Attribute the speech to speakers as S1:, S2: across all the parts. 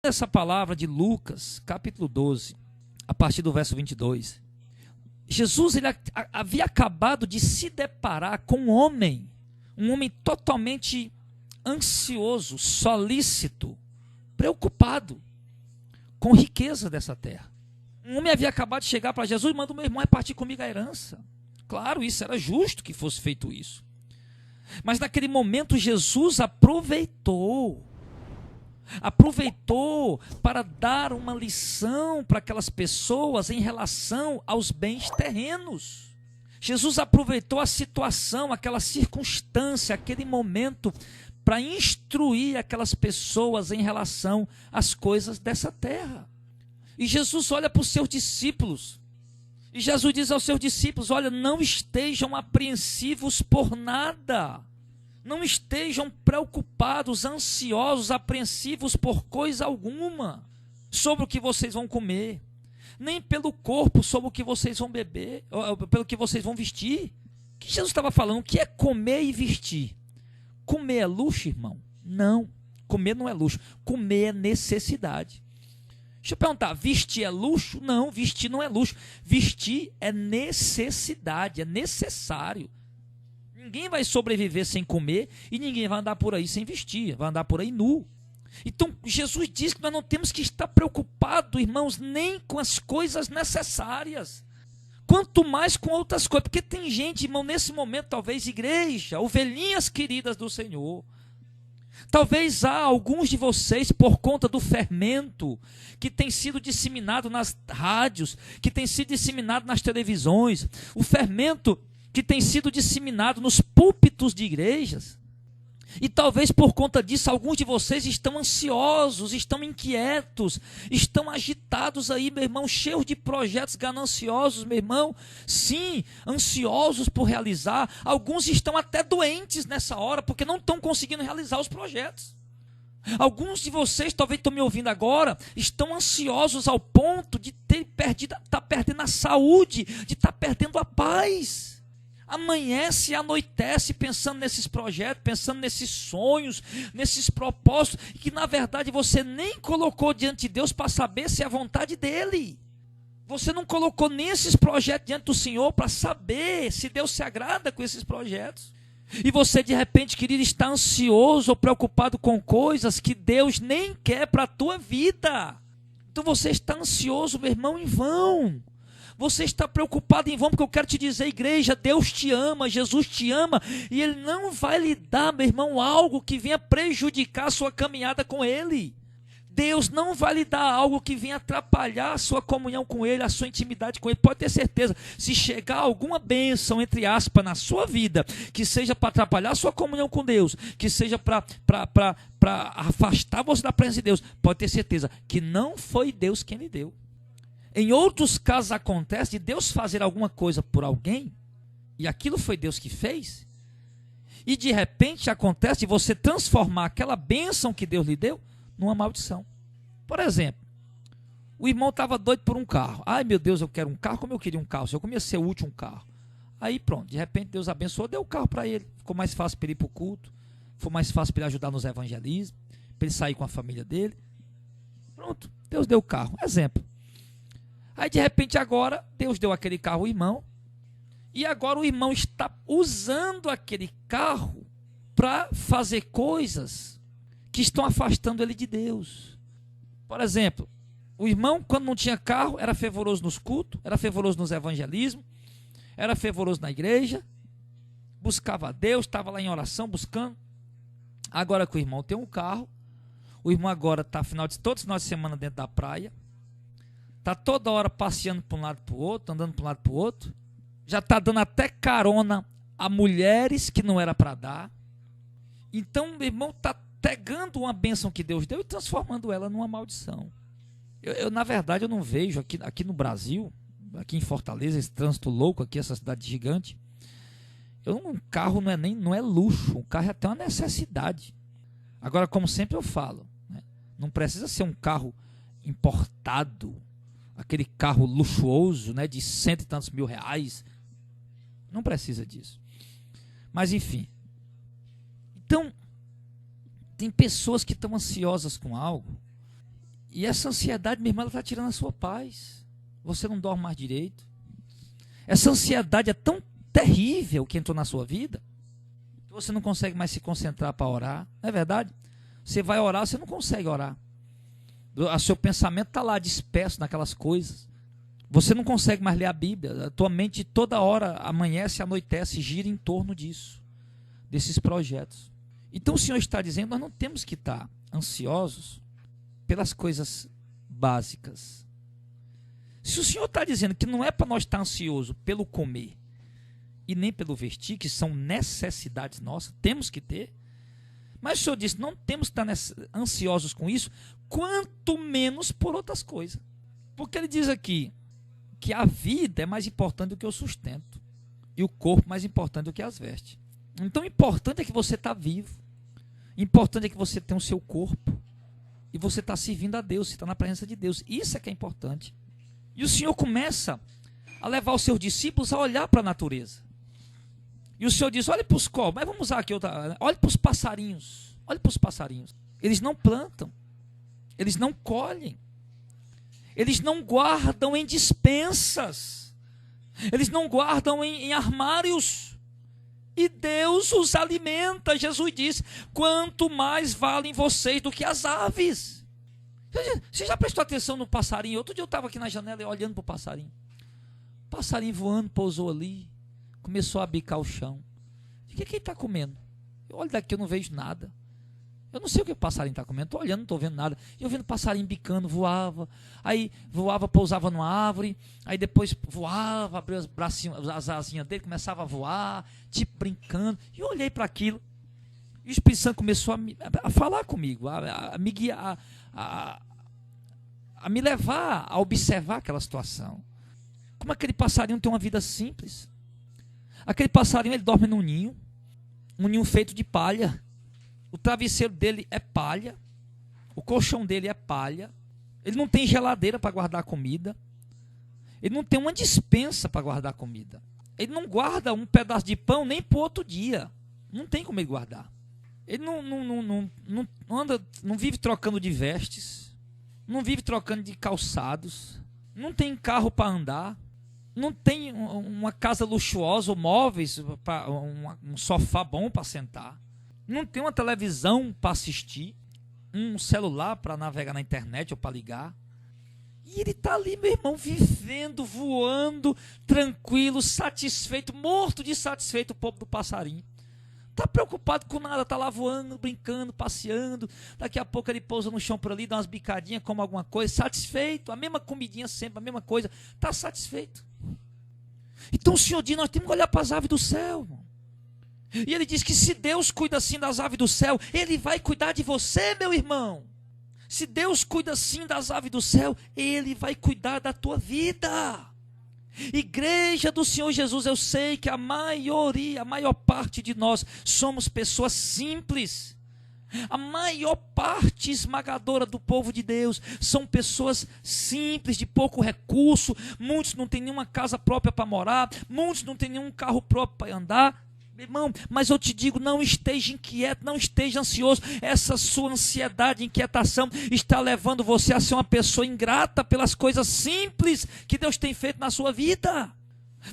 S1: Essa palavra de Lucas, capítulo 12, a partir do verso 22. Jesus ele havia acabado de se deparar com um homem totalmente ansioso, solícito, preocupado com a riqueza dessa terra. Um homem havia acabado de chegar para Jesus e manda o meu irmão repartir comigo a herança. Claro, isso era justo que fosse feito isso. Mas naquele momento Jesus aproveitou para dar uma lição para aquelas pessoas em relação aos bens terrenos. Jesus aproveitou a situação, aquela circunstância, aquele momento para instruir aquelas pessoas em relação às coisas dessa terra. E Jesus olha para os seus discípulos. E Jesus diz aos seus discípulos: olha, não estejam apreensivos por nada. Não estejam preocupados, ansiosos, apreensivos por coisa alguma, sobre o que vocês vão comer, nem pelo corpo, sobre o que vocês vão beber, ou pelo que vocês vão vestir. O que Jesus estava falando? O que é comer e vestir? Comer é luxo, irmão? Não, comer não é luxo. Comer é necessidade. Deixa eu perguntar, vestir é luxo? Não, vestir não é luxo. Vestir é necessidade, é necessário. Ninguém vai sobreviver sem comer e ninguém vai andar por aí sem vestir, vai andar por aí nu. Então, Jesus diz que nós não temos que estar preocupados, irmãos, nem com as coisas necessárias, quanto mais com outras coisas. Porque tem gente, irmão, nesse momento, talvez igreja, ovelhinhas queridas do Senhor, talvez há alguns de vocês, por conta do fermento que tem sido disseminado nas rádios, que tem sido disseminado nas televisões, o fermento que tem sido disseminado nos púlpitos de igrejas, e talvez por conta disso alguns de vocês estão ansiosos, estão inquietos, estão agitados aí, meu irmão, cheios de projetos gananciosos, meu irmão, sim, ansiosos por realizar. Alguns estão até doentes nessa hora, porque não estão conseguindo realizar os projetos. Alguns de vocês, talvez estão me ouvindo agora, estão ansiosos ao ponto de estar perdendo a saúde, de estar perdendo a paz. Amanhece e anoitece pensando nesses projetos, pensando nesses sonhos, nesses propósitos, que na verdade você nem colocou diante de Deus para saber se é a vontade dele. Você não colocou nem esses projetos diante do Senhor para saber se Deus se agrada com esses projetos. E você de repente, querido, está ansioso ou preocupado com coisas que Deus nem quer para a tua vida. Então você está ansioso, meu irmão, em vão. Você está preocupado em vão, porque eu quero te dizer, igreja, Deus te ama, Jesus te ama, e Ele não vai lhe dar, meu irmão, algo que venha prejudicar a sua caminhada com Ele. Deus não vai lhe dar algo que venha atrapalhar a sua comunhão com Ele, a sua intimidade com Ele. Pode ter certeza, se chegar alguma bênção, entre aspas, na sua vida, que seja para atrapalhar a sua comunhão com Deus, que seja para afastar você da presença de Deus, pode ter certeza que não foi Deus quem lhe deu. Em outros casos acontece de Deus fazer alguma coisa por alguém, e aquilo foi Deus que fez, e de repente acontece de você transformar aquela bênção que Deus lhe deu numa maldição. Por exemplo, o irmão estava doido por um carro. Ai meu Deus, eu quero um carro como eu queria um carro, se eu comia a ser útil um carro. Aí pronto, de repente Deus abençoou, deu o carro para ele, ficou mais fácil para ele ir para o culto, ficou mais fácil para ele ajudar nos evangelismos, para ele sair com a família dele. Pronto, Deus deu o carro, exemplo. Aí de repente agora, Deus deu aquele carro ao irmão, e agora o irmão está usando aquele carro para fazer coisas que estão afastando ele de Deus. Por exemplo, o irmão, quando não tinha carro, era fervoroso nos cultos, era fervoroso nos evangelismos, era fervoroso na igreja, buscava a Deus, estava lá em oração, buscando. Agora que o irmão tem um carro, o irmão agora está todo final de semana dentro da praia, está toda hora passeando para um lado para o outro, andando para um lado para o outro, já está dando até carona a mulheres que não era para dar. Então, meu irmão, está pegando uma bênção que Deus deu e transformando ela numa maldição. Na verdade, eu não vejo aqui no Brasil, aqui em Fortaleza, esse trânsito louco aqui, essa cidade gigante, um carro não é luxo, um carro é até uma necessidade. Agora, como sempre eu falo, né, não precisa ser um carro importado, aquele carro luxuoso, né, de cento e tantos mil reais. Não precisa disso. Mas enfim. Então, tem pessoas que estão ansiosas com algo E essa ansiedade, minha irmã, ela está tirando a sua paz. Você não dorme mais direito. Essa ansiedade é tão terrível que entrou na sua vida, que você não consegue mais se concentrar para orar. Não é verdade? Você vai orar, você não consegue orar. O seu pensamento está lá disperso naquelas coisas. Você não consegue mais ler a Bíblia. A tua mente toda hora amanhece, anoitece, gira em torno disso, desses projetos. Então o Senhor está dizendo, nós não temos que estar ansiosos pelas coisas básicas. Se o Senhor está dizendo que não é para nós estar ansioso pelo comer e nem pelo vestir, que são necessidades nossas, temos que ter. Mas o Senhor disse, não temos que estar ansiosos com isso, quanto menos por outras coisas. Porque ele diz aqui que a vida é mais importante do que o sustento e o corpo mais importante do que as vestes. Então o importante é que você está vivo, o importante é que você tem o seu corpo e você está servindo a Deus, você está na presença de Deus. Isso é que é importante. E o Senhor começa a levar os seus discípulos a olhar para a natureza. E o Senhor diz, olhe para os corvos, mas vamos usar aqui outra, olhe para os passarinhos, olhe para os passarinhos. Eles não plantam, eles não colhem, eles não guardam em despensas, eles não guardam em armários, e Deus os alimenta. Jesus diz, quanto mais valem vocês do que as aves. Você já prestou atenção no passarinho? Outro dia eu estava aqui na janela olhando para o passarinho. O passarinho voando, pousou ali, começou a bicar o chão. O que ele está comendo? Eu olho daqui, eu não vejo nada. Eu não sei o que o passarinho está comendo, estou olhando, não estou vendo nada. E eu vendo o passarinho bicando, voava. Aí voava, pousava numa árvore. Aí depois voava, abria os bracinhos, as asinhas dele, começava a voar, tipo brincando. E eu olhei para aquilo. E o Espírito Santo começou a falar comigo, a me guiar, a me levar a observar aquela situação. Como aquele passarinho tem uma vida simples. Aquele passarinho, ele dorme num ninho, um ninho feito de palha. O travesseiro dele é palha, o colchão dele é palha. Ele não tem geladeira para guardar comida. Ele não tem uma despensa para guardar comida. Ele não guarda um pedaço de pão nem para o outro dia. Não tem como ele guardar. Ele não anda, não vive trocando de vestes, não vive trocando de calçados, não tem carro para andar, não tem uma casa luxuosa ou móveis, um sofá bom para sentar, não tem uma televisão para assistir, um celular para navegar na internet ou para ligar. E ele está ali, meu irmão, vivendo, voando, tranquilo, satisfeito, morto de satisfeito, o povo do passarinho. Está preocupado com nada, está lá voando, brincando, passeando. Daqui a pouco ele pousa no chão por ali, dá umas bicadinhas, come alguma coisa, satisfeito, a mesma comidinha sempre, a mesma coisa, está satisfeito. Então o Senhor diz, nós temos que olhar para as aves do céu, irmão. E ele diz que se Deus cuida assim das aves do céu, Ele vai cuidar de você, meu irmão. Se Deus cuida assim das aves do céu, Ele vai cuidar da tua vida. Igreja do Senhor Jesus, eu sei que a maior parte de nós somos pessoas simples. A maior parte esmagadora do povo de Deus são pessoas simples, de pouco recurso. Muitos não têm nenhuma casa própria para morar, muitos não têm nenhum carro próprio para andar. Meu irmão, mas eu te digo, não esteja inquieto, não esteja ansioso. Essa sua ansiedade, inquietação está levando você a ser uma pessoa ingrata pelas coisas simples que Deus tem feito na sua vida.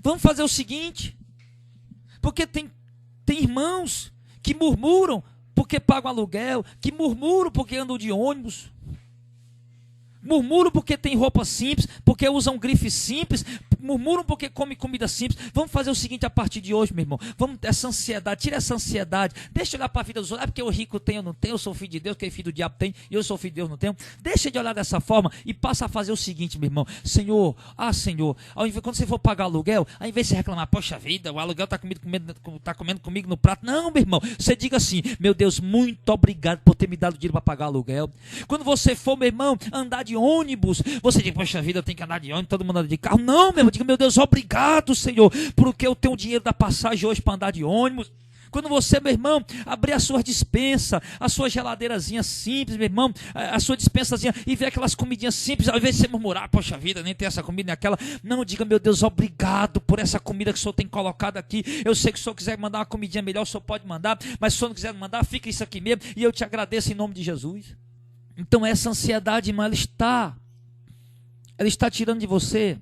S1: Vamos fazer o seguinte, porque tem irmãos que murmuram porque pagam aluguel, que murmuram porque andam de ônibus, murmuram porque tem roupa simples, porque usam grife simples, murmuram porque come comida simples. Vamos fazer o seguinte a partir de hoje, meu irmão. Vamos, essa ansiedade, tira essa ansiedade. Deixa de olhar para a vida dos outros. É porque o rico tem, eu não tenho, eu sou filho de Deus, quem é filho do diabo tem, e eu sou filho de Deus, não tenho. Deixa de olhar dessa forma e passa a fazer o seguinte, meu irmão. Senhor, ao invés, quando você for pagar aluguel, ao invés de você reclamar, poxa vida, o aluguel está comendo comigo no prato. Não, meu irmão. Você diga assim, meu Deus, muito obrigado por ter me dado dinheiro para pagar aluguel. Quando você for, meu irmão, andar de ônibus, você diz, poxa vida, eu tenho que andar de ônibus, todo mundo anda de carro. Não, meu irmão. Diga, meu Deus, obrigado, Senhor, porque eu tenho dinheiro da passagem hoje para andar de ônibus. Quando você, meu irmão, abrir a sua despensa, a sua geladeirazinha simples, meu irmão, a sua dispensazinha, e ver aquelas comidinhas simples, ao invés de você murmurar, poxa vida, nem tem essa comida nem aquela. Não, diga, meu Deus, obrigado por essa comida que o Senhor tem colocado aqui. Eu sei que se o Senhor quiser mandar uma comidinha melhor, o Senhor pode mandar, mas se o Senhor não quiser mandar, fica isso aqui mesmo, e eu te agradeço em nome de Jesus. Então essa ansiedade, irmão, ela está tirando de você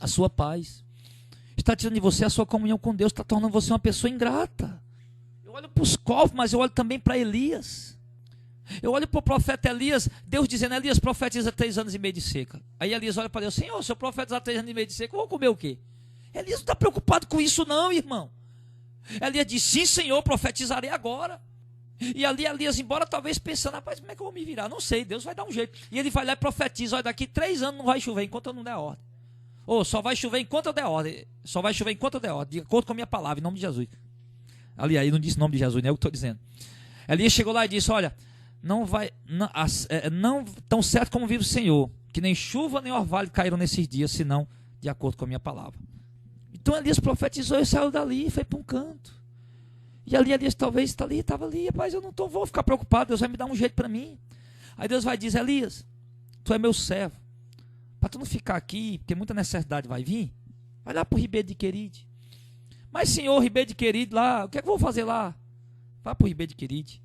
S1: a sua paz, está tirando de você a sua comunhão com Deus, está tornando você uma pessoa ingrata. Eu olho para os corvos, mas eu olho também para Elias. Eu olho para o profeta Elias, Deus dizendo: Elias, profetiza 3 anos e meio de seca. Aí Elias olha para Deus: Senhor, se eu profetizar 3 anos e meio de seca, eu vou comer o quê? Elias não está preocupado com isso não, irmão. Elias diz: sim, Senhor, profetizarei agora. E ali Elias embora, talvez pensando: rapaz, como é que eu vou me virar? Não sei, Deus vai dar um jeito. E ele vai lá e profetiza: olha, daqui 3 anos não vai chover enquanto eu não der ordem. Ou só vai chover enquanto eu der ordem. Só vai chover enquanto eu der ordem, de acordo com a minha palavra, em nome de Jesus. Ali, aí não disse nome de Jesus, não é o que estou dizendo. Elias chegou lá e disse: olha, não tão certo como vive o Senhor, que nem chuva nem orvalho caíram nesses dias, senão de acordo com a minha palavra. Então Elias profetizou e saiu dali e foi para um canto. E ali Elias talvez estava ali, rapaz, eu não vou ficar preocupado, Deus vai me dar um jeito para mim. Aí Deus vai dizer: Elias, tu é meu servo, para tu não ficar aqui, porque muita necessidade vai vir, vai lá para o Ribeiro de Queride. Mas Senhor, Ribeiro de Queride lá, o que é que eu vou fazer lá? Vá para o Ribeiro de Queride.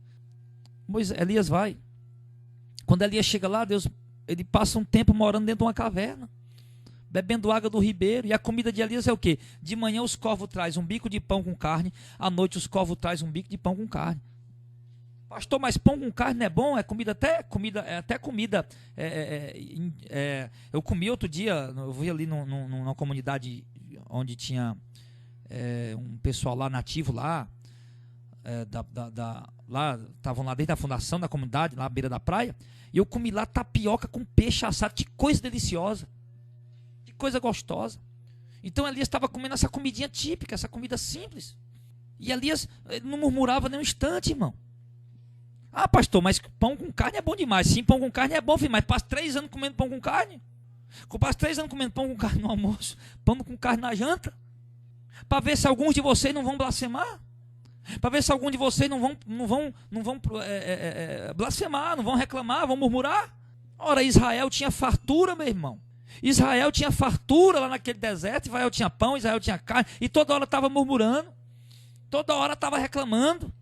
S1: Elias vai. Quando Elias chega lá, ele passa um tempo morando dentro de uma caverna, bebendo água do ribeiro. E a comida de Elias é o quê? De manhã os corvos trazem um bico de pão com carne, à noite os corvos trazem um bico de pão com carne. Pastor, mas pão com carne não é bom? É comida. Eu comi outro dia, eu fui ali numa comunidade onde tinha um pessoal lá nativo lá, lá estavam lá desde a fundação da comunidade, lá à beira da praia, e eu comi lá tapioca com peixe assado. Que coisa deliciosa, que coisa gostosa. Então Elias estava comendo essa comidinha típica, essa comida simples, e Elias não murmurava nem um instante, irmão. Ah, pastor, mas pão com carne é bom demais. Sim, pão com carne é bom, filho, mas passa 3 anos comendo pão com carne. Passa 3 anos comendo pão com carne no almoço, pão com carne na janta, para ver se alguns de vocês não vão blasfemar, para ver se alguns de vocês não vão blasfemar, não vão reclamar, vão murmurar. Ora, Israel tinha fartura, meu irmão. Israel tinha fartura lá naquele deserto. Israel tinha pão, Israel tinha carne, e toda hora estava murmurando, toda hora estava reclamando.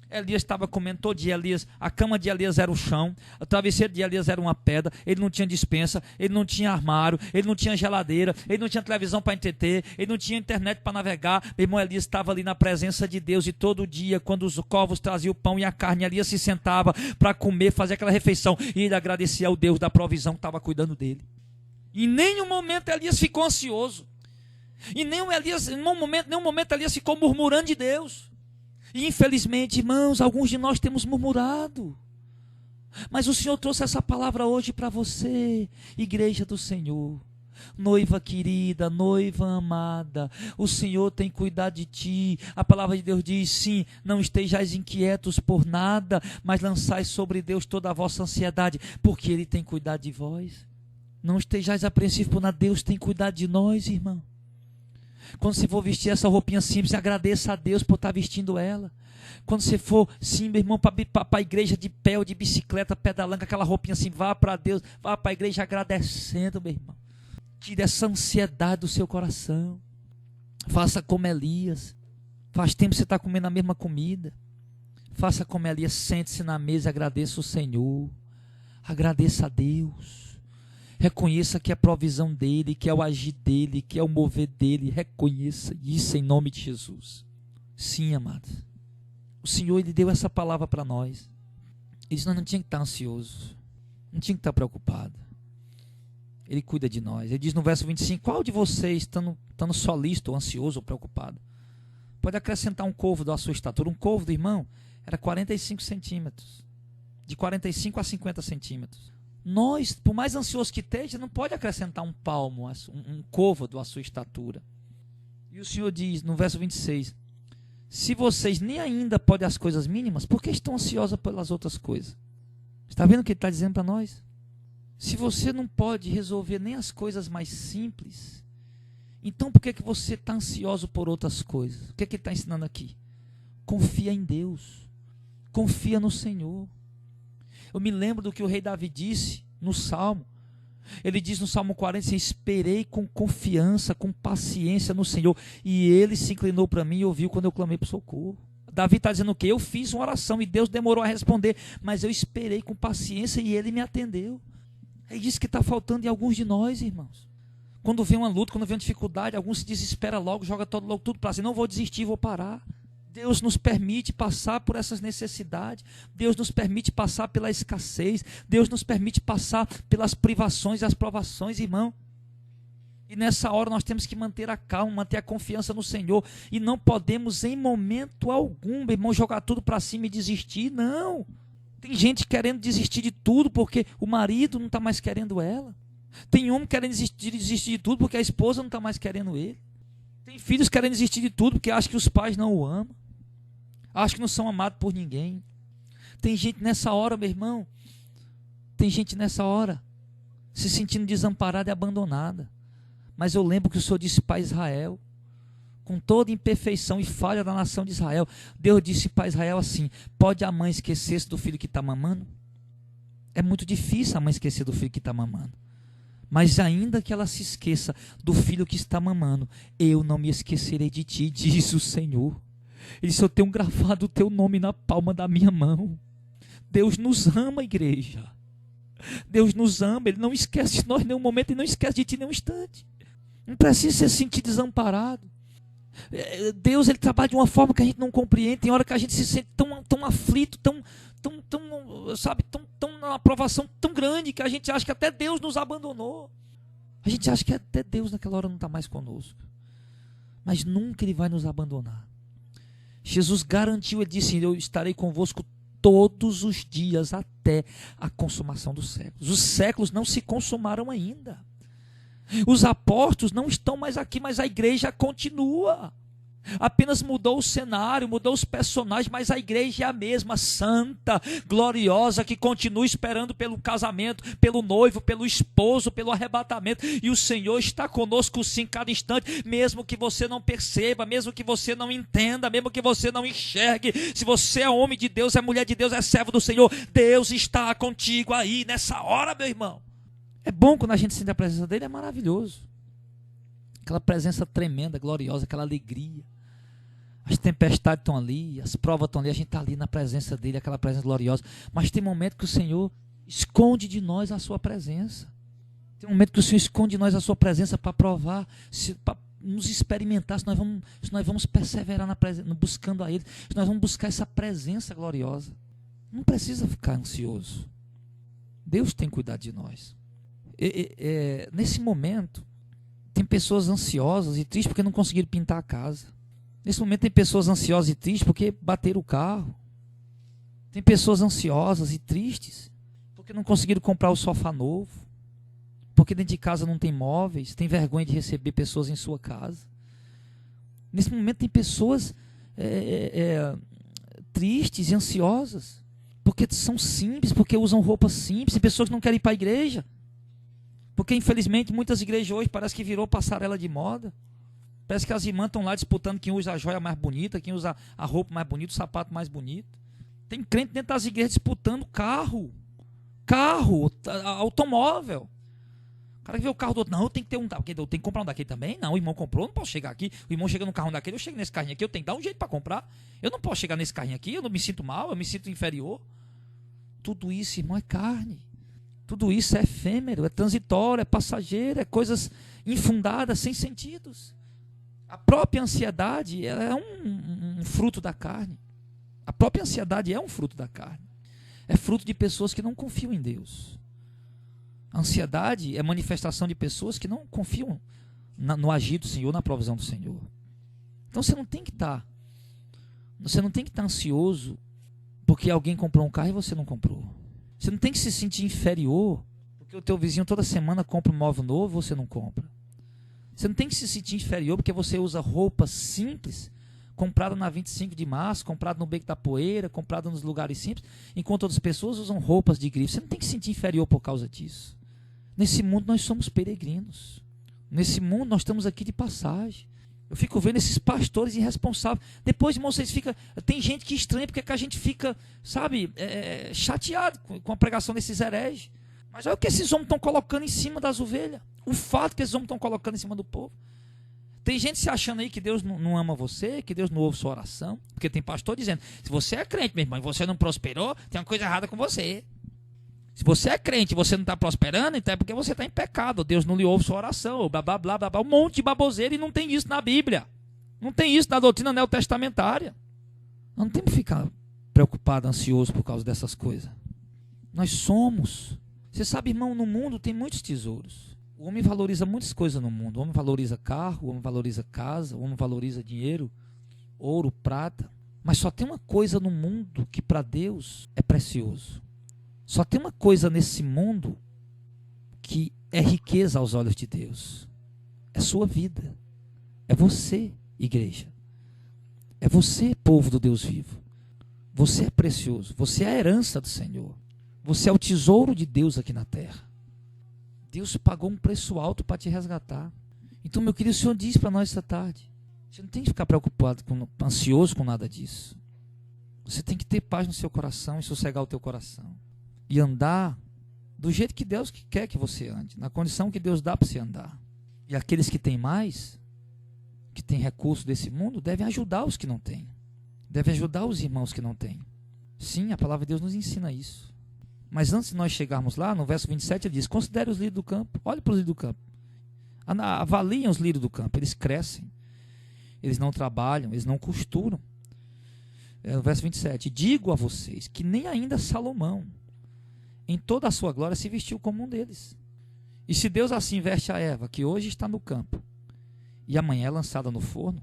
S1: Elias estava comendo todo dia. A cama de Elias era o chão, o travesseiro de Elias era uma pedra. Ele não tinha despensa, ele não tinha armário, ele não tinha geladeira, ele não tinha televisão para entreter, ele não tinha internet para navegar. Meu irmão, Elias estava ali na presença de Deus, e todo dia, quando os corvos traziam o pão e a carne, Elias se sentava para comer, fazer aquela refeição, e ele agradecia ao Deus da provisão que estava cuidando dele. Em nenhum momento Elias ficou ansioso, em nenhum momento Elias ficou murmurando de Deus. E infelizmente, irmãos, alguns de nós temos murmurado. Mas o Senhor trouxe essa palavra hoje para você, igreja do Senhor. Noiva querida, noiva amada, o Senhor tem cuidado de ti. A palavra de Deus diz: sim, não estejais inquietos por nada, mas lançais sobre Deus toda a vossa ansiedade, porque Ele tem cuidado de vós. Não estejais apreensivos por nada, Deus tem cuidado de nós, irmão. Quando você for vestir essa roupinha simples, agradeça a Deus por estar vestindo ela. Quando você for, sim, meu irmão, para a igreja de pé ou de bicicleta, pedalando, aquela roupinha assim, vá para Deus, vá para a igreja agradecendo, meu irmão. Tire essa ansiedade do seu coração. Faça como Elias. Faz tempo que você está comendo a mesma comida. Faça como Elias, sente-se na mesa e agradeça o Senhor. Agradeça a Deus. Reconheça que é a provisão dEle, que é o agir dEle, que é o mover dEle. Reconheça isso em nome de Jesus. Sim, amados. O Senhor, Ele deu essa palavra para nós. Ele disse: nós não tinha que estar ansioso, não tinha que estar preocupado. Ele cuida de nós. Ele diz no verso 25: qual de vocês, estando solícito, ou ansioso, ou preocupado, pode acrescentar um côvado à sua estatura? Um côvado, irmão, era 45 centímetros. De 45 a 50 centímetros. Nós, por mais ansioso que esteja, não pode acrescentar um palmo, um côvado à sua estatura. E o Senhor diz no verso 26: se vocês nem ainda podem as coisas mínimas, por que estão ansiosos pelas outras coisas? Está vendo o que ele está dizendo para nós? Se você não pode resolver nem as coisas mais simples, então por que você está ansioso por outras coisas? O que ele está ensinando aqui? Confia em Deus, confia no Senhor. Eu me lembro do que o rei Davi disse no Salmo. Ele diz no Salmo 40: esperei com confiança, com paciência no Senhor, e Ele se inclinou para mim e ouviu quando eu clamei por socorro. Davi está dizendo o quê? Eu fiz uma oração e Deus demorou a responder, mas eu esperei com paciência e ele me atendeu. É isso que está faltando em alguns de nós, irmãos. Quando vem uma luta, quando vem uma dificuldade, alguns se desesperam logo, joga logo tudo para si. Não vou desistir, vou parar. Deus nos permite passar por essas necessidades. Deus nos permite passar pela escassez. Deus nos permite passar pelas privações e as provações, irmão. E nessa hora nós temos que manter a calma, manter a confiança no Senhor. E não podemos em momento algum, meu irmão, jogar tudo para cima e desistir. Não. Tem gente querendo desistir de tudo porque o marido não está mais querendo ela. Tem homem querendo desistir de tudo porque a esposa não está mais querendo ele. Tem filhos querendo desistir de tudo porque acham que os pais não o amam. Acham que não são amados por ninguém. Tem gente nessa hora, meu irmão. Tem gente nessa hora se sentindo desamparada e abandonada. Mas eu lembro que o Senhor disse para Israel, com toda imperfeição e falha da nação de Israel, Deus disse para Israel assim: pode a mãe esquecer-se do filho que está mamando? É muito difícil a mãe esquecer do filho que está mamando. Mas ainda que ela se esqueça do filho que está mamando, eu não me esquecerei de ti, diz o Senhor. Ele disse: eu tenho gravado o teu nome na palma da minha mão. Deus nos ama, igreja. Deus nos ama, Ele não esquece de nós em nenhum momento, Ele não esquece de ti em nenhum instante. Não precisa se sentir desamparado. Deus, Ele trabalha de uma forma que a gente não compreende. Tem hora que a gente se sente tão aflito, sabe, numa provação tão grande que a gente acha que até Deus nos abandonou. A gente acha que até Deus naquela hora não está mais conosco. Mas nunca Ele vai nos abandonar. Jesus garantiu, Ele disse: eu estarei convosco todos os dias até a consumação dos séculos. Os séculos não se consumaram ainda. Os apóstolos não estão mais aqui, mas a igreja continua. Apenas mudou o cenário, mudou os personagens, mas a igreja é a mesma, santa, gloriosa, que continua esperando pelo casamento, pelo noivo, pelo esposo, pelo arrebatamento. E o Senhor está conosco sim, cada instante, mesmo que você não perceba, mesmo que você não entenda, mesmo que você não enxergue. Se você é homem de Deus, é mulher de Deus, é servo do Senhor, Deus está contigo aí nessa hora, meu irmão. É bom quando a gente sente a presença dele, é maravilhoso. Aquela presença tremenda, gloriosa, aquela alegria. As tempestades estão ali, as provas estão ali, a gente está ali na presença dele, aquela presença gloriosa. Mas tem momento que o Senhor esconde de nós a sua presença. Tem momento que o Senhor esconde de nós a sua presença para provar, para nos experimentar, se nós vamos perseverar buscando a Ele, se nós vamos buscar essa presença gloriosa. Não precisa ficar ansioso. Deus tem cuidado de nós. Nesse momento, tem pessoas ansiosas e tristes porque não conseguiram pintar a casa. Nesse momento tem pessoas ansiosas e tristes porque bateram o carro. Tem pessoas ansiosas e tristes porque não conseguiram comprar o sofá novo. Porque dentro de casa não tem móveis, tem vergonha de receber pessoas em sua casa. Nesse momento tem pessoas tristes e ansiosas porque são simples, porque usam roupas simples. Tem pessoas que não querem ir para a igreja. Porque infelizmente muitas igrejas hoje parece que virou passarela de moda. Parece que as irmãs estão lá disputando quem usa a joia mais bonita, quem usa a roupa mais bonita, o sapato mais bonito. Tem crente dentro das igrejas disputando carro, automóvel. O cara que vê o carro do outro, não, eu tenho que ter um, eu tenho que comprar um daquele também. Não, o irmão comprou, eu não posso chegar aqui. O irmão chega no carro daquele, eu chego nesse carrinho aqui, eu tenho que dar um jeito para comprar. Eu não posso chegar nesse carrinho aqui, eu não me sinto mal, eu me sinto inferior. Tudo isso, irmão, é carne. Tudo isso é efêmero, é transitório, é passageiro, é coisas infundadas, sem sentidos. A própria ansiedade é um fruto da carne. A própria ansiedade é um fruto da carne. É fruto de pessoas que não confiam em Deus. A ansiedade é manifestação de pessoas que não confiam no agir do Senhor, na provisão do Senhor. Então você não tem que estar ansioso porque alguém comprou um carro e você não comprou. Você não tem que se sentir inferior porque o teu vizinho toda semana compra um móvel novo e você não compra. Você não tem que se sentir inferior porque você usa roupas simples, comprada na 25 de março, comprada no Beco da Poeira, comprada nos lugares simples, enquanto outras pessoas usam roupas de grife. Você não tem que se sentir inferior por causa disso. Nesse mundo nós somos peregrinos. Nesse mundo nós estamos aqui de passagem. Eu fico vendo esses pastores irresponsáveis. Depois, irmão, tem gente que estranha porque que a gente fica, sabe, chateado com a pregação desses hereges. Mas olha o que esses homens estão colocando em cima das ovelhas. O fato que esses homens estão colocando em cima do povo. Tem gente se achando aí que Deus não ama você, que Deus não ouve sua oração. Porque tem pastor dizendo, se você é crente, meu irmão, e você não prosperou, tem uma coisa errada com você. Se você é crente e você não está prosperando, então é porque você está em pecado. Deus não lhe ouve sua oração, blá, blá, blá, blá, blá. Um monte de baboseira, e não tem isso na Bíblia. Não tem isso na doutrina neotestamentária. Não temos que ficar preocupado, ansioso por causa dessas coisas. Nós somos. Você sabe, irmão, no mundo tem muitos tesouros. O homem valoriza muitas coisas no mundo. O homem valoriza carro, o homem valoriza casa, o homem valoriza dinheiro, ouro, prata. Mas só tem uma coisa no mundo que para Deus é precioso. Só tem uma coisa nesse mundo que é riqueza aos olhos de Deus. É sua vida. É você, igreja. É você, povo do Deus vivo. Você é precioso. Você é a herança do Senhor. Você é o tesouro de Deus aqui na terra. Deus pagou um preço alto para te resgatar. Então, meu querido, o Senhor diz para nós essa tarde. Você não tem que ficar preocupado, ansioso com nada disso. Você tem que ter paz no seu coração e sossegar o teu coração. E andar do jeito que Deus quer que você ande. Na condição que Deus dá para você andar. E aqueles que têm mais, que têm recursos desse mundo, devem ajudar os que não têm. Devem ajudar os irmãos que não têm. Sim, a palavra de Deus nos ensina isso. Mas antes de nós chegarmos lá, no verso 27 ele diz, considere os lírios do campo. Olhe para os lírios do campo. Avaliem os lírios do campo. Eles crescem. Eles não trabalham. Eles não costuram. No verso 27. Digo a vocês que nem ainda Salomão, em toda a sua glória, se vestiu como um deles. E se Deus assim veste a erva, que hoje está no campo, e amanhã é lançada no forno,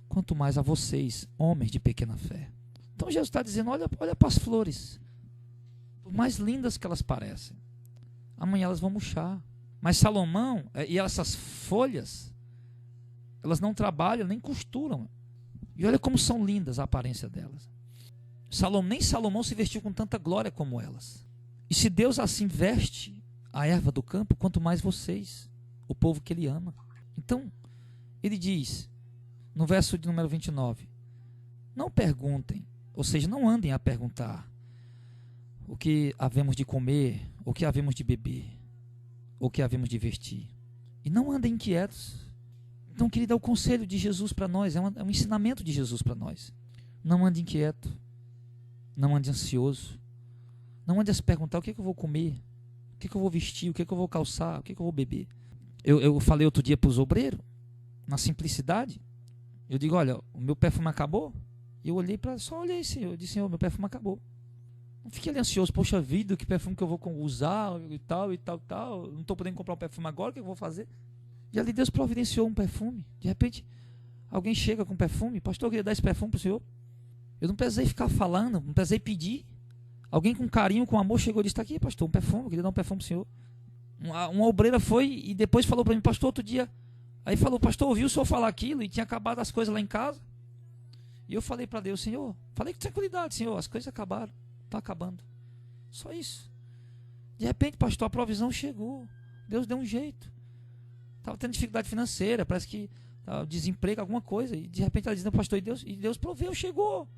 S1: quanto mais a vocês, homens de pequena fé. Então Jesus está dizendo, olha para as flores. Por mais lindas que elas parecem, amanhã elas vão murchar. Mas Salomão, e essas folhas, elas não trabalham nem costuram. E olha como são lindas a aparência delas. Nem Salomão se vestiu com tanta glória como elas. E se Deus assim veste a erva do campo, quanto mais vocês, o povo que ele ama. Então, ele diz, no verso de número 29, não perguntem, ou seja, não andem a perguntar o que havemos de comer, o que havemos de beber, o que havemos de vestir. E não andem inquietos. Então, querido, é o conselho de Jesus para nós, é um ensinamento de Jesus para nós. Não ande inquieto, não ande ansioso, não ande a se perguntar o que eu vou comer, o que eu vou vestir, o que eu vou calçar, o que eu vou beber. Eu falei outro dia para os obreiros, na simplicidade, eu digo, olha, o meu perfume acabou. E eu olhei só olhei, Senhor, eu disse, Senhor, meu perfume acabou. Não fique ali ansioso, poxa vida, que perfume que eu vou usar e tal, e tal, e tal. Não estou podendo comprar um perfume agora, o que eu vou fazer? E ali Deus providenciou um perfume. De repente, alguém chega com perfume, pastor, eu queria dar esse perfume para o senhor. Eu não precisei ficar falando, não precisei pedir. Alguém com carinho, com amor, chegou e disse, está aqui, pastor, um perfume, eu queria dar um perfume para o senhor. Uma obreira foi e depois falou para mim, pastor, outro dia. Aí falou, pastor, ouviu o senhor falar aquilo e tinha acabado as coisas lá em casa. E eu falei para Deus, Senhor, falei com tranquilidade, Senhor, as coisas acabaram. Está acabando. Só isso. De repente, pastor, a provisão chegou. Deus deu um jeito. Estava tendo dificuldade financeira, parece que desemprego, alguma coisa. E de repente ela diz, pastor, e Deus proveu, chegou.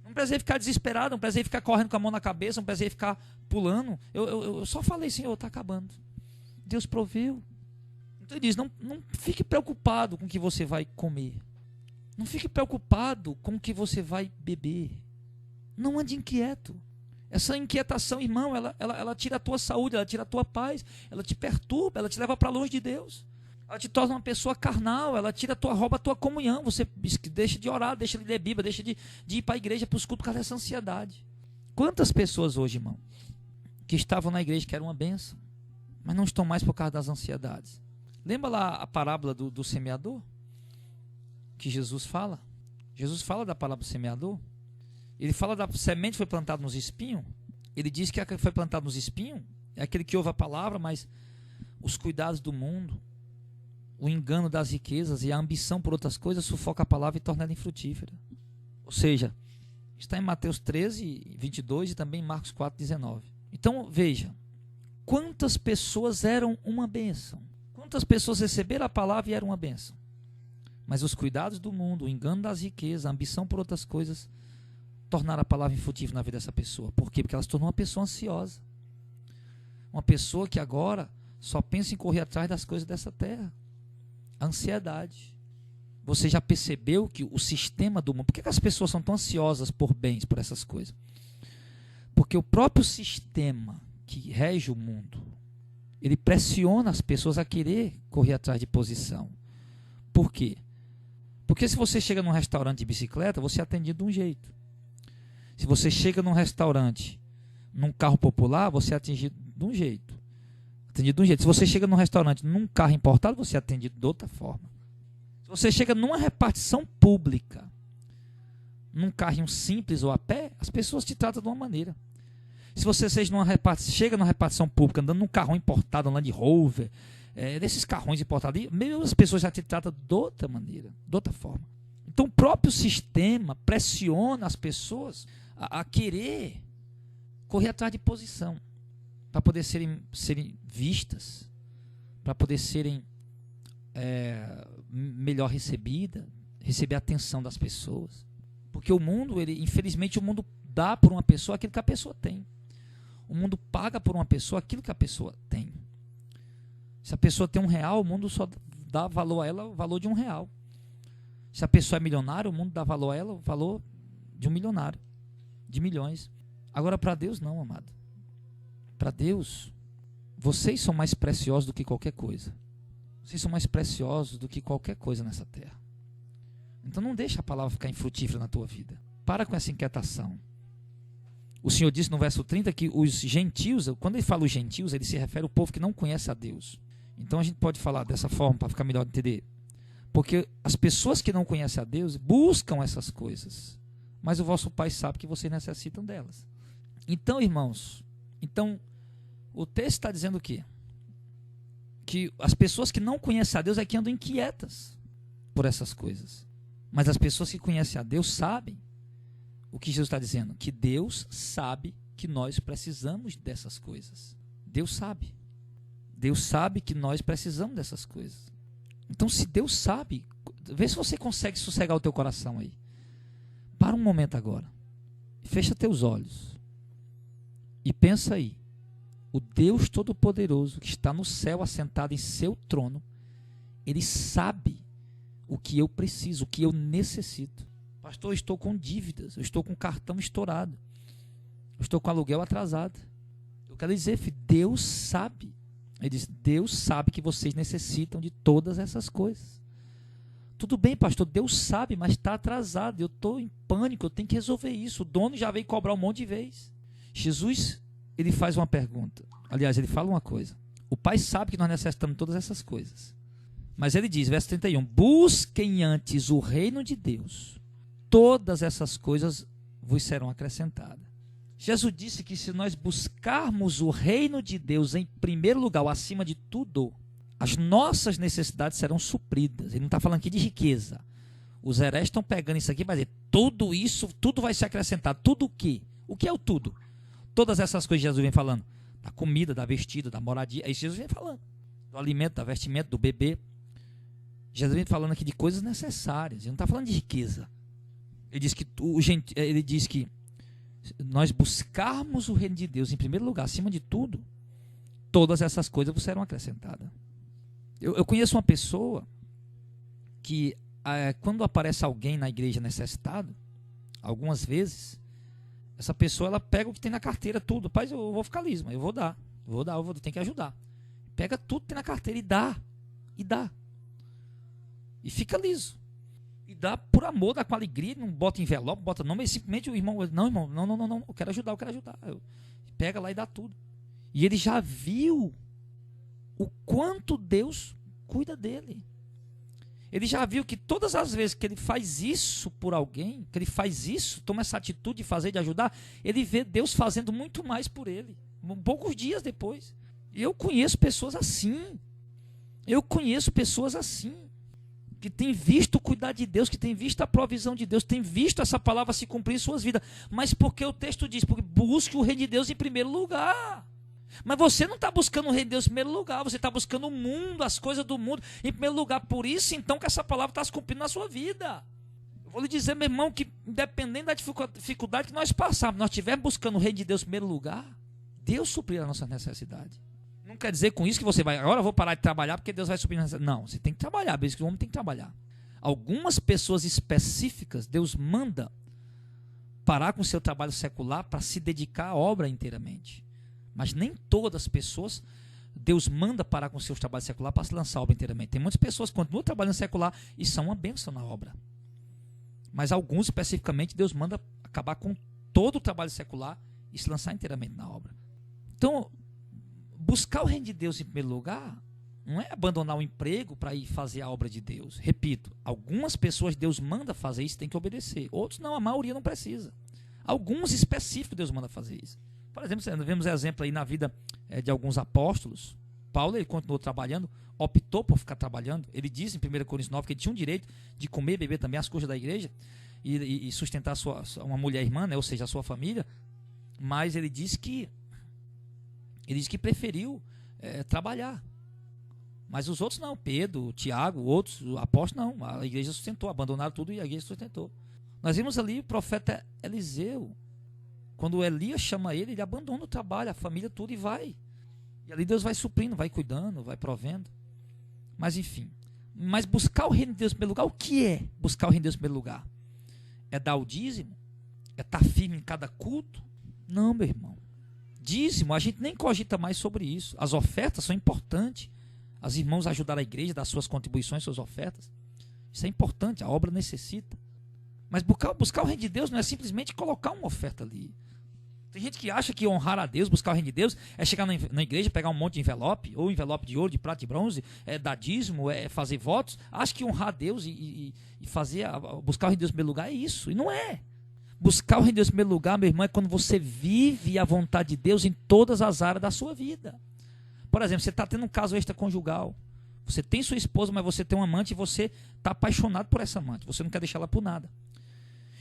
S1: Não precisei ficar desesperado, não precisei ficar correndo com a mão na cabeça, não precisei ficar pulando. Eu só falei, Senhor, está acabando. Deus proveu. Então ele diz, não fique preocupado com o que você vai comer. Não fique preocupado com o que você vai beber. Não ande inquieto. Essa inquietação, irmão, ela tira a tua saúde, ela tira a tua paz, ela te perturba, ela te leva para longe de Deus. Ela te torna uma pessoa carnal, ela rouba a tua comunhão. Você deixa de orar, deixa de ler Bíblia, deixa de ir para a igreja, para os cultos, por causa dessa ansiedade. Quantas pessoas hoje, irmão, que estavam na igreja, que era uma bênção, mas não estão mais por causa das ansiedades? Lembra lá a parábola do semeador? Que Jesus fala? Jesus fala da parábola do semeador? Ele fala da semente que foi plantada nos espinhos. Ele diz que a que foi plantada nos espinhos é aquele que ouve a palavra, mas os cuidados do mundo, o engano das riquezas e a ambição por outras coisas sufoca a palavra e torna ela infrutífera. Ou seja, está em Mateus 13, 22 e também em Marcos 4, 19. Então, veja, quantas pessoas eram uma bênção? Quantas pessoas receberam a palavra e eram uma bênção? Mas os cuidados do mundo, o engano das riquezas, a ambição por outras coisas, tornaram a palavra infrutífera na vida dessa pessoa. Por quê? Porque ela se tornou uma pessoa ansiosa. Uma pessoa que agora só pensa em correr atrás das coisas dessa terra. A ansiedade. Você já percebeu que o sistema do mundo... Por que as pessoas são tão ansiosas por bens, por essas coisas? Porque o próprio sistema que rege o mundo, ele pressiona as pessoas a querer correr atrás de posição. Por quê? Porque se você chega num restaurante de bicicleta, você é atendido de um jeito. Se você chega num restaurante, num carro popular, você é atendido de um jeito. Se você chega num restaurante, num carro importado, você é atendido de outra forma. Se você chega numa repartição pública, num carrinho simples ou a pé, as pessoas te tratam de uma maneira. Se você chega numa repartição pública, andando num carrão importado, um Land Rover, desses carrões importados, mesmo as pessoas já te tratam de outra maneira, de outra forma. Então o próprio sistema pressiona as pessoas a querer correr atrás de posição, para poder serem vistas, para poder serem melhor receber a atenção das pessoas. Porque o mundo, infelizmente, o mundo dá por uma pessoa aquilo que a pessoa tem. O mundo paga por uma pessoa aquilo que a pessoa tem. Se a pessoa tem R$1, o mundo só dá valor a ela o valor de R$1. Se a pessoa é milionária, o mundo dá valor a ela o valor de um milionário, de milhões. Agora, para Deus, não, amado. Para Deus, vocês são mais preciosos do que qualquer coisa. Vocês são mais preciosos do que qualquer coisa nessa terra. Então não deixa a palavra ficar infrutífera na tua vida. Para com essa inquietação. O Senhor disse no verso 30 que os gentios, quando ele fala os gentios, ele se refere ao povo que não conhece a Deus. Então a gente pode falar dessa forma para ficar melhor de entender. Porque as pessoas que não conhecem a Deus buscam essas coisas. Mas o vosso Pai sabe que vocês necessitam delas. Então, irmãos, o texto está dizendo o quê? Que as pessoas que não conhecem a Deus é que andam inquietas por essas coisas. Mas as pessoas que conhecem a Deus sabem o que Jesus está dizendo, que Deus sabe que nós precisamos dessas coisas. Deus sabe. Deus sabe que nós precisamos dessas coisas. Então, se Deus sabe, vê se você consegue sossegar o teu coração aí. Para um momento agora. Fecha teus olhos. E pensa aí. O Deus Todo-Poderoso, que está no céu assentado em seu trono, Ele sabe o que eu preciso, o que eu necessito. Pastor, eu estou com dívidas, eu estou com cartão estourado, eu estou com aluguel atrasado. Eu quero dizer, filho, Deus sabe. Ele diz, Deus sabe que vocês necessitam de todas essas coisas. Tudo bem, pastor, Deus sabe, mas está atrasado, eu estou em pânico, eu tenho que resolver isso. O dono já veio cobrar um monte de vez. Jesus, ele faz uma pergunta. Aliás, ele fala uma coisa. O Pai sabe que nós necessitamos de todas essas coisas. Mas ele diz, verso 31, busquem antes o reino de Deus. Todas essas coisas vos serão acrescentadas. Jesus disse que se nós buscarmos o reino de Deus em primeiro lugar, acima de tudo, as nossas necessidades serão supridas. Ele não está falando aqui de riqueza. Os hereges estão pegando isso aqui e vai dizer, tudo isso, tudo vai ser acrescentado. Tudo o quê? O que é o tudo? Todas essas coisas que Jesus vem falando. Da comida, da vestida, da moradia. É isso que Jesus vem falando. Do alimento, da vestimenta, do bebê. Jesus vem falando aqui de coisas necessárias. Ele não está falando de riqueza. Ele diz que nós buscarmos o reino de Deus em primeiro lugar, acima de tudo, todas essas coisas vos serão acrescentadas. Eu conheço uma pessoa que quando aparece alguém na igreja necessitado, algumas vezes, essa pessoa ela pega o que tem na carteira, tudo. Pai, eu vou ficar liso, mas eu vou dar, tenho que ajudar. Pega tudo que tem na carteira e dá. E fica liso. E dá por amor, dá com alegria, não bota envelope, bota nome, e simplesmente o irmão, não, eu quero ajudar. Pega lá e dá tudo. E ele já viu o quanto Deus cuida dele. Ele já viu que todas as vezes que ele faz isso por alguém, que ele faz isso, toma essa atitude de fazer, de ajudar, ele vê Deus fazendo muito mais por ele, poucos dias depois. E eu conheço pessoas assim. Que tem visto o cuidar de Deus, que tem visto a provisão de Deus, tem visto essa palavra se cumprir em suas vidas. Mas porque o texto diz, porque busque o reino de Deus em primeiro lugar. Mas você não está buscando o reino de Deus em primeiro lugar, você está buscando o mundo, as coisas do mundo em primeiro lugar. Por isso, então, que essa palavra está se cumprindo na sua vida. Eu vou lhe dizer, meu irmão, que independente da dificuldade que nós passarmos, nós estivermos buscando o reino de Deus em primeiro lugar, Deus suprirá a nossa necessidade. Não quer dizer com isso que você vai, agora eu vou parar de trabalhar porque Deus vai suprir. Não, você tem que trabalhar, por isso que o homem tem que trabalhar. Algumas pessoas específicas, Deus manda parar com o seu trabalho secular para se dedicar à obra inteiramente. Mas nem todas as pessoas, Deus manda parar com o seu trabalho secular para se lançar a obra inteiramente. Tem muitas pessoas que continuam trabalhando secular e são uma bênção na obra. Mas alguns especificamente, Deus manda acabar com todo o trabalho secular e se lançar inteiramente na obra. Então, buscar o reino de Deus em primeiro lugar não é abandonar o emprego para ir fazer a obra de Deus. Repito, algumas pessoas Deus manda fazer isso, tem que obedecer. Outros não, a maioria não precisa. Alguns específicos Deus manda fazer isso. Por exemplo, nós vemos exemplo aí na vida de alguns apóstolos. Paulo, ele continuou trabalhando, optou por ficar trabalhando. Ele disse em 1 Coríntios 9 que ele tinha um direito de comer e beber também as coisas da igreja e sustentar uma mulher irmã, né, ou seja, a sua família. Mas ele disse que preferiu trabalhar. Mas os outros não, Pedro, Tiago, outros apóstolos não, a igreja sustentou, abandonaram tudo e a igreja sustentou. Nós vimos ali o profeta Eliseu, quando Elias chama ele, ele abandona o trabalho, a família, tudo e vai. E ali Deus vai suprindo, vai cuidando, vai provendo. Mas enfim, mas buscar o reino de Deus em primeiro lugar, o que é buscar o reino de Deus em primeiro lugar? É dar o dízimo? É estar firme em cada culto? Não, meu irmão. Dízimo, a gente nem cogita mais sobre isso. As ofertas são importantes. As irmãos ajudar a igreja, dar suas contribuições, suas ofertas. Isso é importante, a obra necessita. Mas buscar o reino de Deus não é simplesmente colocar uma oferta ali. Tem gente que acha que honrar a Deus, buscar o reino de Deus, é chegar na igreja, pegar um monte de envelope, ou envelope de ouro, de prata e bronze, dar dízimo, fazer votos. Acha que honrar a Deus e buscar o reino de Deus em primeiro lugar é isso. E não é. Buscar o reino de Deus em primeiro lugar, meu irmão, é quando você vive a vontade de Deus em todas as áreas da sua vida. Por exemplo, você está tendo um caso extraconjugal. Você tem sua esposa, mas você tem um amante e você está apaixonado por essa amante. Você não quer deixar ela por nada.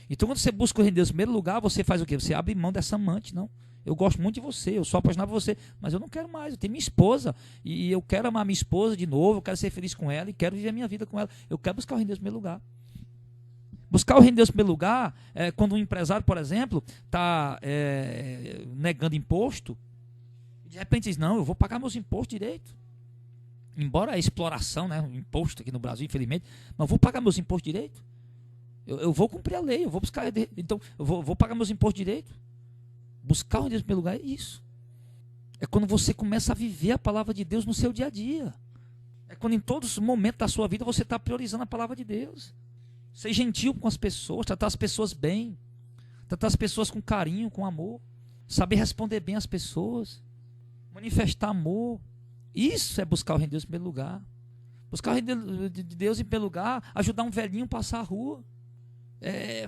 S1: Então, quando você busca o reino de Deus em primeiro lugar, você faz o quê? Você abre mão dessa amante. Não, eu gosto muito de você, eu sou apaixonado por você, mas eu não quero mais. Eu tenho minha esposa e eu quero amar minha esposa de novo, eu quero ser feliz com ela e quero viver a minha vida com ela. Eu quero buscar o reino de Deus em primeiro lugar. Buscar o reino de Deus em primeiro lugar é quando um empresário, por exemplo, está negando imposto. De repente diz, não, eu vou pagar meus impostos direito. Embora a exploração, né, o imposto aqui no Brasil, infelizmente, mas eu vou pagar meus impostos direito. Eu vou cumprir a lei, eu vou buscar, então eu vou pagar meus impostos direito. Buscar o reino de Deus em primeiro lugar é isso. É quando você começa a viver a palavra de Deus no seu dia a dia. É quando em todos os momentos da sua vida você está priorizando a palavra de Deus. Ser gentil com as pessoas, tratar as pessoas bem, tratar as pessoas com carinho, com amor, saber responder bem às pessoas, manifestar amor. Isso é buscar o reino de Deus em primeiro lugar. Buscar o reino de Deus em primeiro lugar, ajudar um velhinho a passar a rua.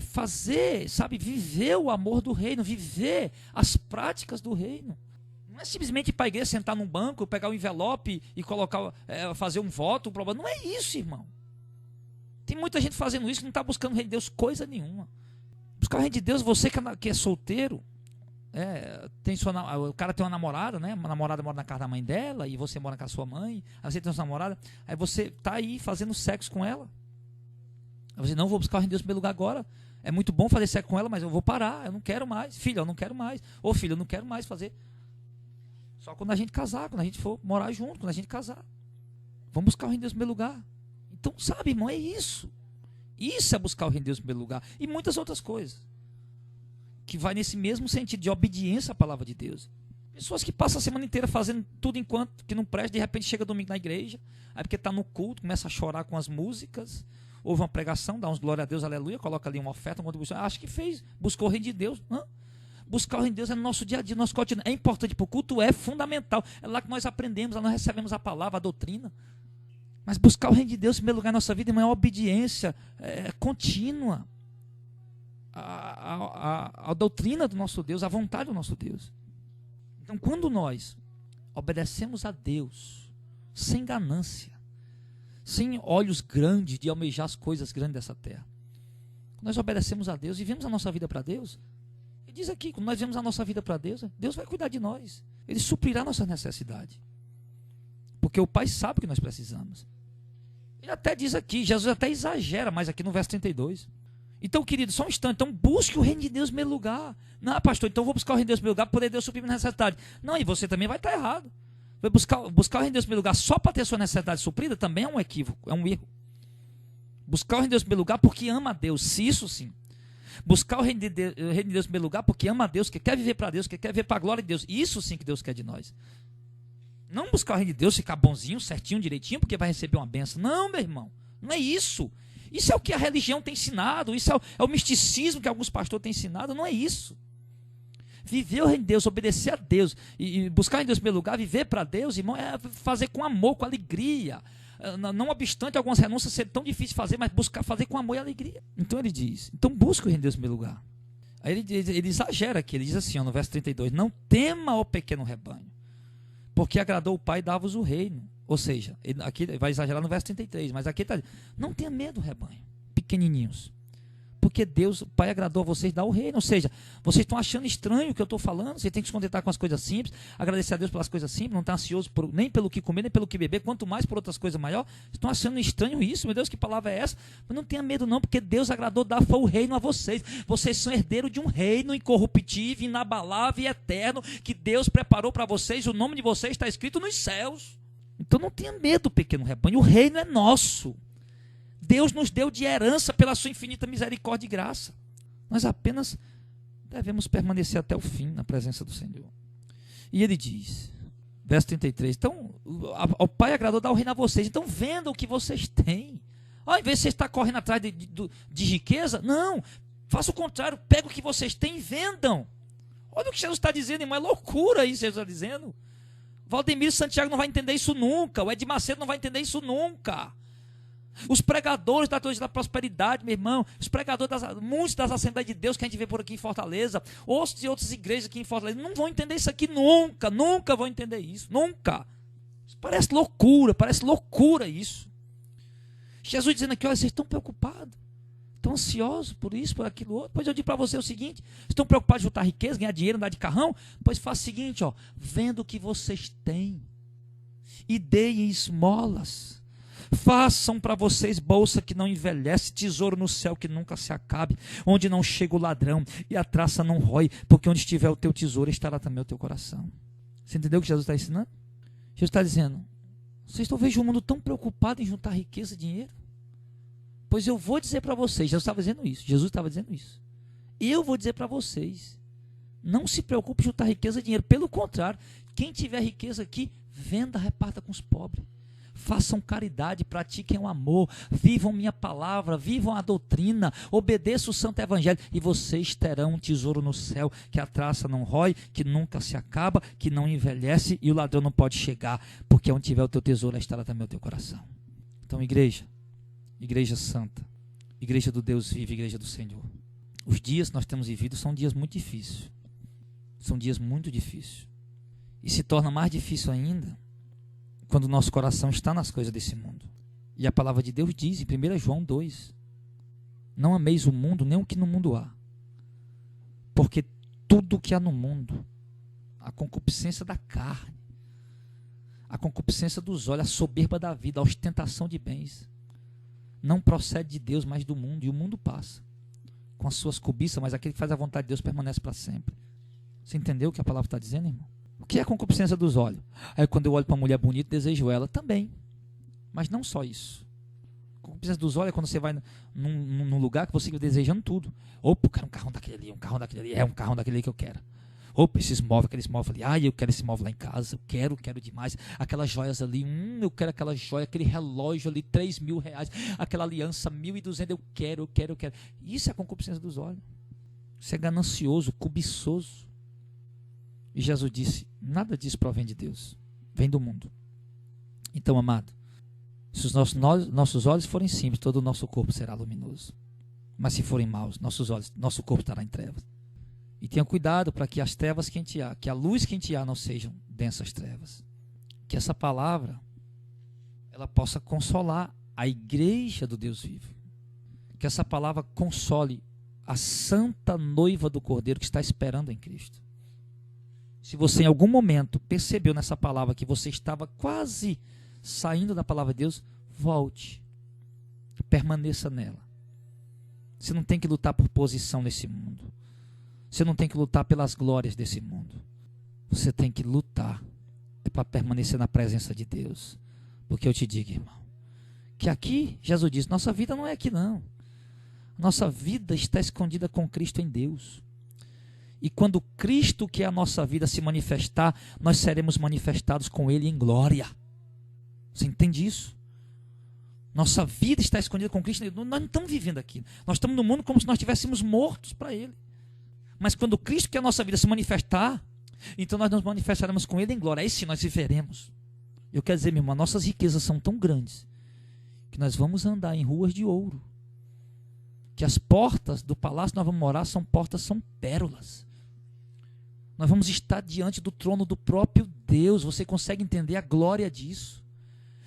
S1: Fazer, sabe, viver o amor do reino, viver as práticas do reino. Não é simplesmente ir para a igreja, sentar num banco, pegar um envelope e colocar, fazer um voto, um problema. Não é isso, irmão. Tem muita gente fazendo isso que não está buscando o reino de Deus coisa nenhuma. Buscar o reino de Deus, você que é solteiro, o cara tem uma namorada, né? Uma namorada mora na casa da mãe dela e você mora com a sua mãe, aí você tem uma namorada, aí você está aí fazendo sexo com ela. Aí você, não, vou buscar o reino de Deus em primeiro lugar agora. É muito bom fazer sexo com ela, mas eu vou parar, eu não quero mais. Filha, eu não quero mais. Ô filho, eu não quero mais fazer. Só quando a gente casar, quando a gente for morar junto, quando a gente casar. Vamos buscar o reino de Deus em primeiro lugar. Então, sabe, irmão, é isso. Isso é buscar o reino de Deus em primeiro lugar. E muitas outras coisas. Que vai nesse mesmo sentido de obediência à palavra de Deus. Pessoas que passam a semana inteira fazendo tudo enquanto que não presta, de repente chega domingo na igreja, aí porque está no culto, começa a chorar com as músicas, ouve uma pregação, dá uns glória a Deus, aleluia, coloca ali uma oferta, uma contribuição, acho que fez, buscou o reino de Deus. Não. Buscar o reino de Deus é no nosso dia a dia, no nosso cotidiano. É importante para o culto, é fundamental. É lá que nós aprendemos, lá nós recebemos a palavra, a doutrina. Mas buscar o reino de Deus em primeiro lugar na nossa vida, irmão, é uma obediência contínua à doutrina do nosso Deus, à vontade do nosso Deus. Então, quando nós obedecemos a Deus sem ganância, sem olhos grandes de almejar as coisas grandes dessa terra, quando nós obedecemos a Deus e vivemos a nossa vida para Deus, ele diz aqui, quando nós vivemos a nossa vida para Deus, Deus vai cuidar de nós, Ele suprirá nossas necessidades, porque o Pai sabe o que nós precisamos. Ele até diz aqui, Jesus até exagera mais aqui no verso 32. Então, querido, só um instante, então busque o reino de Deus em primeiro lugar. Não, pastor, então vou buscar o reino de Deus em primeiro lugar para poder Deus suprir minha necessidade. Não, e você também vai estar errado. Vai buscar o reino de Deus em primeiro lugar só para ter sua necessidade suprida também é um equívoco, é um erro. Buscar o reino de Deus em primeiro lugar porque ama a Deus, se isso sim. Buscar o reino de Deus em primeiro lugar porque ama a Deus, que quer viver para Deus, que quer viver para a glória de Deus. Isso sim que Deus quer de nós. Não buscar o reino de Deus, ficar bonzinho, certinho, direitinho, porque vai receber uma bênção. Não, meu irmão, não é isso. Isso é o que a religião tem ensinado, isso é o misticismo que alguns pastores têm ensinado, não é isso. Viver o reino de Deus, obedecer a Deus e buscar em Deus em primeiro lugar, viver para Deus, irmão, é fazer com amor, com alegria. Não obstante algumas renúncias serem tão difíceis de fazer, mas buscar fazer com amor e alegria. Então ele diz, então busca o reino de Deus em primeiro lugar. Aí ele exagera aqui, ele diz assim, ó, no verso 32, não tema, ó pequeno rebanho, porque agradou o Pai dar-vos o reino. Ou seja, aqui ele vai exagerar no verso 33, mas aqui está dizendo, não tenha medo, rebanho, pequenininhos, porque Deus, o Pai agradou a vocês dar o reino. Ou seja, vocês estão achando estranho o que eu estou falando, você tem que se contentar com as coisas simples, agradecer a Deus pelas coisas simples, não estar ansioso nem pelo que comer, nem pelo que beber, quanto mais por outras coisas maiores. Estão achando estranho isso? Meu Deus, que palavra é essa? Mas não tenha medo não, porque Deus agradou dar o reino a vocês. Vocês são herdeiros de um reino incorruptível, inabalável e eterno, que Deus preparou para vocês. O nome de vocês está escrito nos céus. Então não tenha medo, pequeno rebanho, o reino é nosso. Deus nos deu de herança pela sua infinita misericórdia e graça. Nós apenas devemos permanecer até o fim na presença do Senhor. E ele diz, verso 33, então, o Pai agradou dar o reino a vocês, então vendam o que vocês têm. Ao invés de você estar correndo atrás de riqueza, não, faça o contrário, pega o que vocês têm e vendam. Olha o que Jesus está dizendo, irmão, é loucura isso que Jesus está dizendo. Valdemiro Santiago não vai entender isso nunca, o Ed Macedo não vai entender isso nunca. Os pregadores da teologia da prosperidade, meu irmão, os pregadores, muitos das Assembleias de Deus que a gente vê por aqui em Fortaleza, outros de outras igrejas aqui em Fortaleza, não vão entender isso aqui nunca, nunca vão entender isso, nunca. Isso parece loucura isso. Jesus dizendo aqui, olha, vocês estão preocupados, estão ansiosos por isso, por aquilo outro. Pois eu digo para você o seguinte, estão preocupados em juntar riqueza, ganhar dinheiro, andar de carrão? Pois faça o seguinte, ó, venda o que vocês têm e deem esmolas. Façam para vocês bolsa que não envelhece, tesouro no céu que nunca se acabe, onde não chega o ladrão e a traça não rói, porque onde estiver o teu tesouro estará também o teu coração. Você entendeu o que Jesus está ensinando? Jesus está dizendo, vocês estão vendo o mundo tão preocupado em juntar riqueza e dinheiro? Pois eu vou dizer para vocês, Jesus estava dizendo isso, eu vou dizer para vocês, não se preocupe em juntar riqueza e dinheiro, pelo contrário, quem tiver riqueza aqui, venda, reparta com os pobres. Façam caridade, pratiquem o amor, vivam minha palavra, vivam a doutrina, obedeçam o santo evangelho e vocês terão um tesouro no céu que a traça não rói, que nunca se acaba, que não envelhece e o ladrão não pode chegar, porque onde tiver o teu tesouro estará também o teu coração. Então, igreja santa, igreja do Deus vivo, igreja do Senhor, os dias que nós temos vivido são dias muito difíceis, e se torna mais difícil ainda quando o nosso coração está nas coisas desse mundo. E a palavra de Deus diz em 1 João 2, não ameis o mundo, nem o que no mundo há, porque tudo o que há no mundo, a concupiscência da carne, a concupiscência dos olhos, a soberba da vida, a ostentação de bens, não procede de Deus, mas do mundo, e o mundo passa com as suas cobiças, mas aquele que faz a vontade de Deus permanece para sempre. Você entendeu o que a palavra está dizendo, irmão? O que é a concupiscência dos olhos? Aí quando eu olho para uma mulher bonita, desejo ela também. Mas não só isso. A concupiscência dos olhos é quando você vai num lugar que você fica desejando tudo. Opa, eu quero um carrão daquele ali, um carrão daquele ali, um carrão daquele ali que eu quero. Opa, esses móveis, aqueles móveis ali, eu quero esse móvel lá em casa, eu quero demais. Aquelas joias ali, eu quero aquela joia, aquele relógio ali, 3.000 reais, aquela aliança, 1.200, eu quero. Isso é a concupiscência dos olhos. Isso é ganancioso, cobiçoso. E Jesus disse, nada disso provém de Deus, vem do mundo. Então, amado, se os nossos olhos forem simples, todo o nosso corpo será luminoso. Mas se forem maus, nosso corpo estará em trevas. E tenha cuidado para que as trevas que há, que a luz que há não sejam densas trevas. Que essa palavra, ela possa consolar a igreja do Deus vivo. Que essa palavra console a santa noiva do Cordeiro que está esperando em Cristo. Se você em algum momento percebeu nessa palavra que você estava quase saindo da palavra de Deus, volte, permaneça nela. Você não tem que lutar por posição nesse mundo. Você não tem que lutar pelas glórias desse mundo. Você tem que lutar para permanecer na presença de Deus. Porque eu te digo, irmão, que aqui, Jesus disse, nossa vida não é aqui não. Nossa vida está escondida com Cristo em Deus. E quando Cristo, que é a nossa vida, se manifestar, nós seremos manifestados com Ele em glória. Você entende isso? Nossa vida está escondida com Cristo. Nós não estamos vivendo aqui. Nós estamos no mundo como se nós estivéssemos mortos para Ele. Mas quando Cristo, que é a nossa vida, se manifestar, então nós nos manifestaremos com Ele em glória. Aí sim nós viveremos. Eu quero dizer, meu irmão, nossas riquezas são tão grandes que nós vamos andar em ruas de ouro. Que as portas do palácio que nós vamos morar são pérolas. Nós vamos estar diante do trono do próprio Deus. Você consegue entender a glória disso?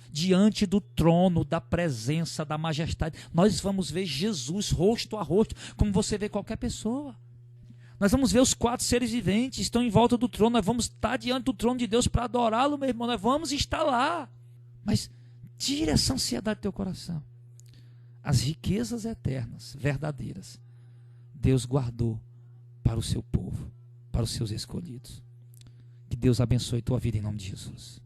S1: Diante do trono, da presença, da majestade. Nós vamos ver Jesus rosto a rosto, como você vê qualquer pessoa. Nós vamos ver os 4 seres viventes, estão em volta do trono. Nós vamos estar diante do trono de Deus para adorá-lo, meu irmão. Nós vamos estar lá. Mas tire essa ansiedade do teu coração. As riquezas eternas, verdadeiras, Deus guardou para o seu povo, para os seus escolhidos. Que Deus abençoe tua vida em nome de Jesus.